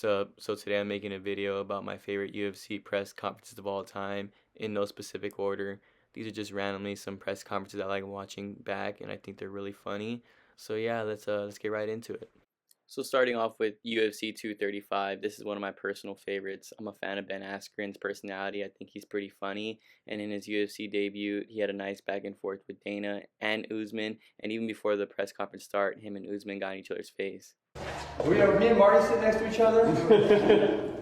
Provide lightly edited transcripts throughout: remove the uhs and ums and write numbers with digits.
What's up? So today I'm making a video about my favorite UFC press conferences of all time in no specific order. These are just randomly some press conferences I like watching back and I think they're really funny. So yeah, let's get right into it. So starting off with UFC 235, this is one of my personal favorites. I'm a fan of Ben Askren's personality. I think he's pretty funny. And in his UFC debut, he had a nice back and forth with Dana and Usman. And even before the press conference start, him and Usman got in each other's face. Me and Marty sit next to each other?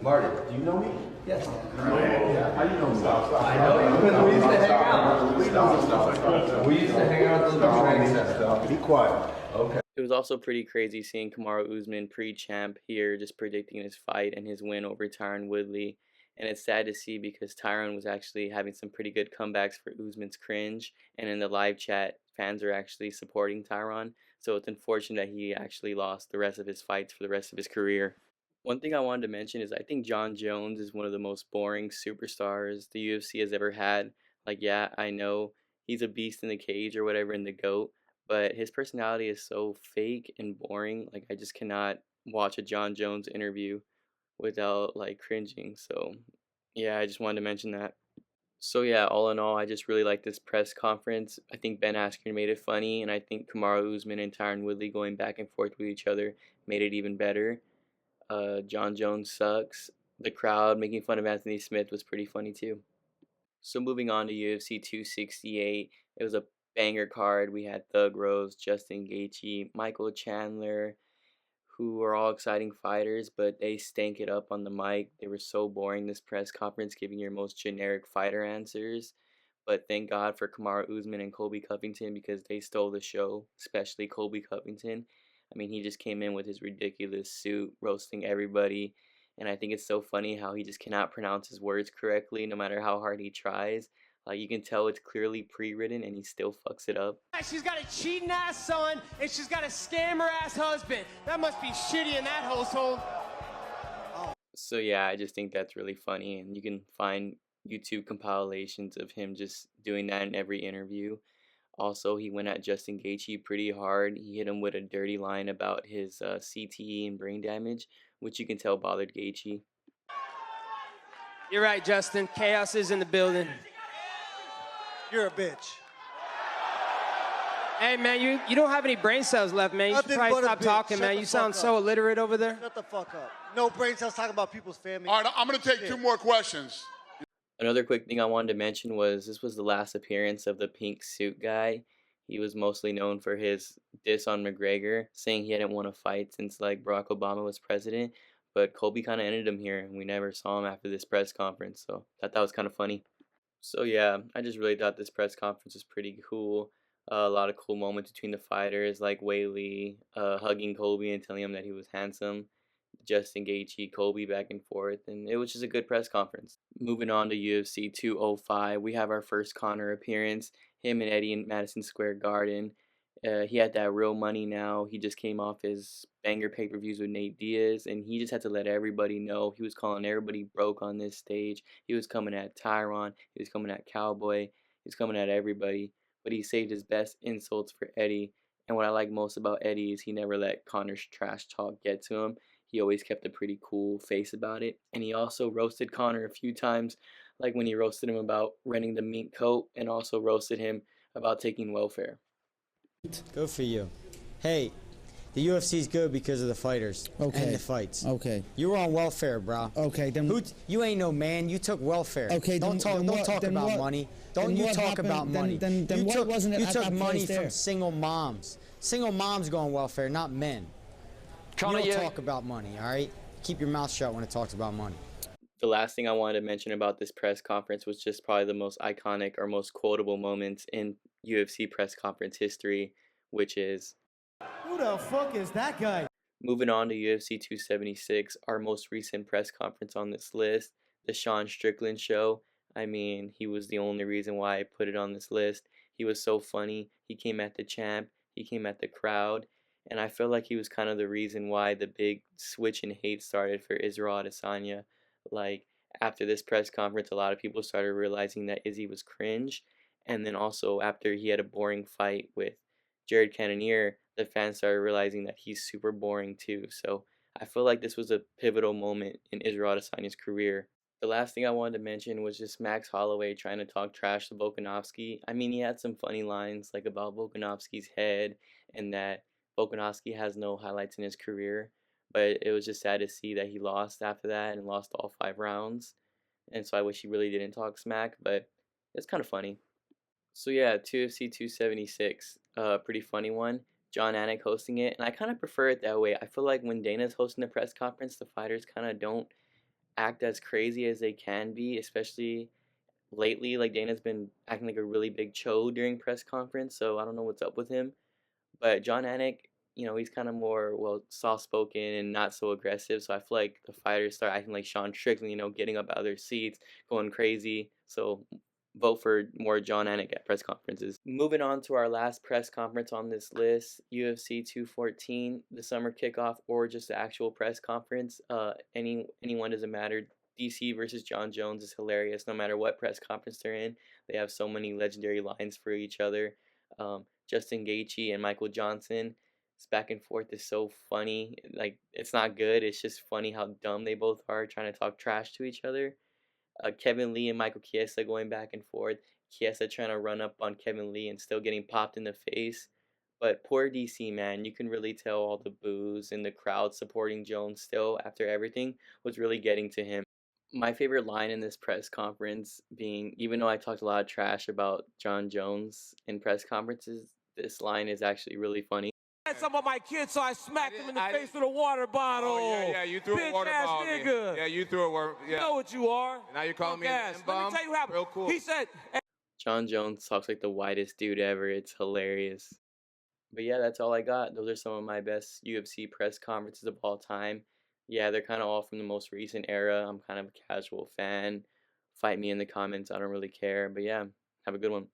Marty, do you know me? Yes. Yeah. How you know me? I know you because we used to hang out. We used to hang out at the training center. Be quiet. Okay. It was also pretty crazy seeing Kamaru Usman pre-champ here, just predicting his fight and his win over Tyron Woodley. And it's sad to see because Tyron was actually having some pretty good comebacks for Usman's cringe. And in the live chat, fans are actually supporting Tyron. So it's unfortunate that he actually lost the rest of his fights for the rest of his career. One thing I wanted to mention is I think Jon Jones is one of the most boring superstars the UFC has ever had. Like, yeah, I know he's a beast in the cage or whatever in the GOAT, but his personality is so fake and boring. Like, I just cannot watch a Jon Jones interview without like cringing. So yeah, I just wanted to mention that. So yeah, all in all, I just really like this press conference. I think Ben Askren made it funny, and I think Kamaru Usman and Tyron Woodley going back and forth with each other made it even better. Jon Jones sucks. The crowd making fun of Anthony Smith was pretty funny too. So moving on to UFC 268, it was a banger card. We had Thug Rose, Justin Gaethje, Michael Chandler, who were all exciting fighters, but they stank it up on the mic. They were so boring this press conference, giving your most generic fighter answers. But thank God for Kamaru Usman and Colby Covington because they stole the show, especially Colby Covington. I mean, he just came in with his ridiculous suit, roasting everybody. And I think it's so funny how he just cannot pronounce his words correctly no matter how hard he tries. Like, you can tell it's clearly pre-written and he still fucks it up. She's got a cheating ass son and she's got a scammer ass husband. That must be shitty in that household. So yeah, I just think that's really funny, and you can find YouTube compilations of him just doing that in every interview. Also, he went at Justin Gaethje pretty hard. He hit him with a dirty line about his CTE and brain damage, which you can tell bothered Gaethje. You're right, Justin. Chaos is in the building. You're a bitch. Hey, man, you don't have any brain cells left, man. You should Nothing probably but a stop bitch. talking, Shut man. the You sound fuck so up. illiterate over there. Shut the fuck up. No brain cells talking about people's family. All right, I'm going to take two more questions. Another quick thing I wanted to mention was this was the last appearance of the pink suit guy. He was mostly known for his diss on McGregor, saying he hadn't won a fight since like Barack Obama was president. But Colby kind of ended him here, and we never saw him after this press conference. So I thought that was kind of funny. So yeah, I just really thought this press conference was pretty cool. A lot of cool moments between the fighters, like Whaley hugging Colby and telling him that he was handsome. Justin Gaethje, Colby back and forth, and it was just a good press conference. Moving on to UFC 205, we have our first Conor appearance, him and Eddie in Madison Square Garden. He had that real money now. He just came off his banger pay-per-views with Nate Diaz, and he just had to let everybody know. He was calling everybody broke on this stage. He was coming at Tyron. He was coming at Cowboy. He was coming at everybody, but he saved his best insults for Eddie. And what I like most about Eddie is he never let Conor's trash talk get to him. He always kept a pretty cool face about it. And he also roasted Conor a few times, like when he roasted him about renting the mink coat and also roasted him about taking welfare. Good for you. Hey, the UFC's good because of the fighters and the fights. Okay. You were on welfare, bro. Okay, then. You ain't no man. You took welfare. Okay, don't talk about money. Don't you talk about money. Then what wasn't it you at took that money place there? from single moms. Single moms go on welfare, not men. You don't talk about money, all right? Keep your mouth shut when it talks about money. The last thing I wanted to mention about this press conference was just probably the most iconic or most quotable moments in UFC press conference history, which is... Who the fuck is that guy? Moving on to UFC 276, our most recent press conference on this list, the Sean Strickland show. I mean, he was the only reason why I put it on this list. He was so funny. He came at the champ. He came at the crowd. And I feel like he was kind of the reason why the big switch in hate started for Israel Adesanya. Like, after this press conference, a lot of people started realizing that Izzy was cringe. And then also, after he had a boring fight with Jared Cannonier, the fans started realizing that he's super boring too. So I feel like this was a pivotal moment in Israel Adesanya's career. The last thing I wanted to mention was just Max Holloway trying to talk trash to Volkanovski. I mean, he had some funny lines like about Volkanovski's head and that Volkanovski has no highlights in his career, but it was just sad to see that he lost after that and lost all 5 rounds. And so I wish he really didn't talk smack, but it's kind of funny. So yeah, 2FC 276, pretty funny one. John Anik hosting it, and I kind of prefer it that way. I feel like when Dana's hosting the press conference, the fighters kind of don't act as crazy as they can be, especially lately. Like Dana's been acting like a really big cho during press conference, so I don't know what's up with him. But John Anik, he's kind of more, well, soft spoken and not so aggressive. So I feel like the fighters start acting like Sean Strickland, getting up out of their seats, going crazy. So vote for more John Anik at press conferences. Moving on to our last press conference on this list, UFC 214, the summer kickoff or just the actual press conference. Anyone doesn't matter. DC versus John Jones is hilarious. No matter what press conference they're in, they have so many legendary lines for each other. Justin Gaethje and Michael Johnson. This back and forth is so funny. Like, it's not good. It's just funny how dumb they both are trying to talk trash to each other. Kevin Lee and Michael Chiesa going back and forth. Chiesa trying to run up on Kevin Lee and still getting popped in the face. But poor DC, man, you can really tell all the boos and the crowd supporting Jones still after everything was really getting to him. My favorite line in this press conference being, even though I talked a lot of trash about John Jones in press conferences, this line is actually really funny. Some of my kids, so I smacked him in the face with a water bottle. Oh, yeah, you threw a water bottle at me. Nigga. Yeah, you threw a water. Yeah. You know what you are. Now you're calling me an Let M-bomb? me tell you what happened. Real cool. He said, John Jones talks like the whitest dude ever. It's hilarious. But yeah, that's all I got. Those are some of my best UFC press conferences of all time. Yeah, they're kind of all from the most recent era. I'm kind of a casual fan. Fight me in the comments. I don't really care. But yeah, have a good one.